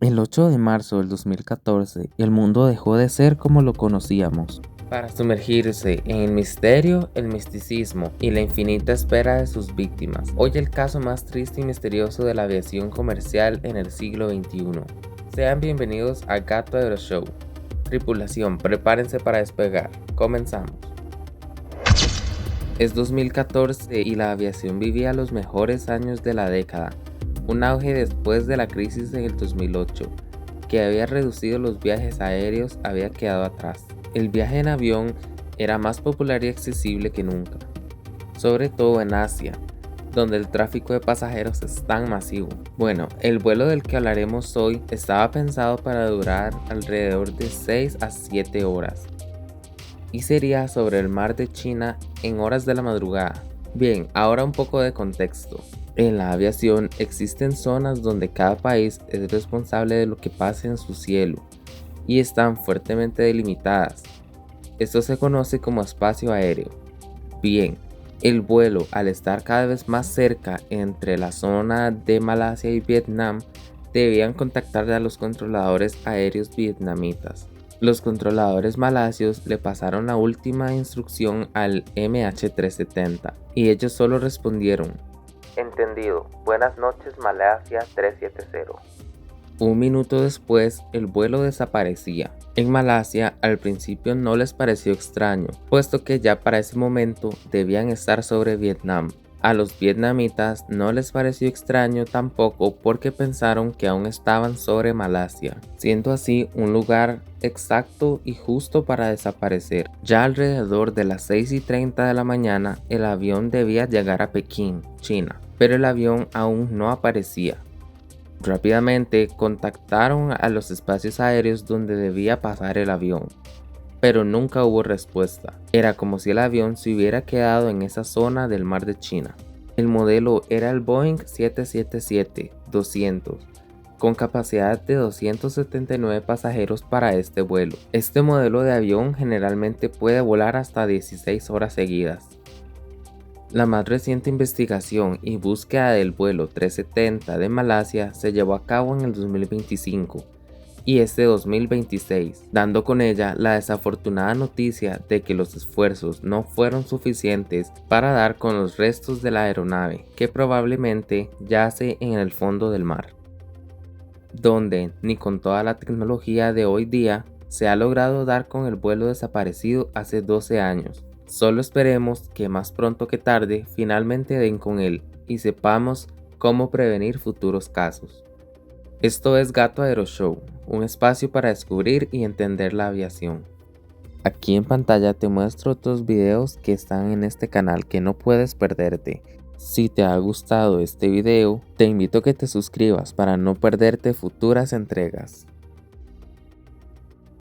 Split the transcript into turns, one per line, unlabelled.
El 8 de marzo del 2014, el mundo dejó de ser como lo conocíamos, para sumergirse en el misterio, el misticismo y la infinita espera de sus víctimas. Hoy el caso más triste y misterioso de la aviación comercial en el siglo XXI. Sean bienvenidos a Gato Aero Show. Tripulación, prepárense para despegar. Comenzamos. Es 2014 y la aviación vivía los mejores años de la década. Un auge después de la crisis en el 2008, que había reducido los viajes aéreos, había quedado atrás. El viaje en avión era más popular y accesible que nunca, sobre todo en Asia, donde el tráfico de pasajeros es tan masivo. Bueno, el vuelo del que hablaremos hoy estaba pensado para durar alrededor de 6 a 7 horas y sería sobre el mar de China en horas de la madrugada. Bien, ahora un poco de contexto. En la aviación existen zonas donde cada país es responsable de lo que pase en su cielo y están fuertemente delimitadas. Esto se conoce como espacio aéreo. Bien, el vuelo, al estar cada vez más cerca entre la zona de Malasia y Vietnam, debían contactar a los controladores aéreos vietnamitas. Los controladores malasios le pasaron la última instrucción al MH370 y ellos solo respondieron: entendido, buenas noches Malasia 370. Un minuto después, el vuelo desaparecía. En Malasia, al principio no les pareció extraño, puesto que ya para ese momento debían estar sobre Vietnam. A los vietnamitas no les pareció extraño tampoco porque pensaron que aún estaban sobre Malasia, siendo así un lugar exacto y justo para desaparecer. Ya alrededor de las 6:30 de la mañana, el avión debía llegar a Pekín, China, pero el avión aún no aparecía. Rápidamente contactaron a los espacios aéreos donde debía pasar el avión, pero nunca hubo respuesta. Era como si el avión se hubiera quedado en esa zona del mar de China. El modelo era el Boeing 777-200, con capacidad de 279 pasajeros para este vuelo. Este modelo de avión generalmente puede volar hasta 16 horas seguidas. La más reciente investigación y búsqueda del vuelo 370 de Malasia se llevó a cabo en el 2025 y este 2026, dando con ella la desafortunada noticia de que los esfuerzos no fueron suficientes para dar con los restos de la aeronave, que probablemente yace en el fondo del mar, donde ni con toda la tecnología de hoy día se ha logrado dar con el vuelo desaparecido hace 12 años. Solo esperemos que más pronto que tarde finalmente den con él y sepamos cómo prevenir futuros casos. Esto es Gato Aero Show, un espacio para descubrir y entender la aviación. Aquí en pantalla te muestro otros videos que están en este canal que no puedes perderte. Si te ha gustado este video, te invito a que te suscribas para no perderte futuras entregas.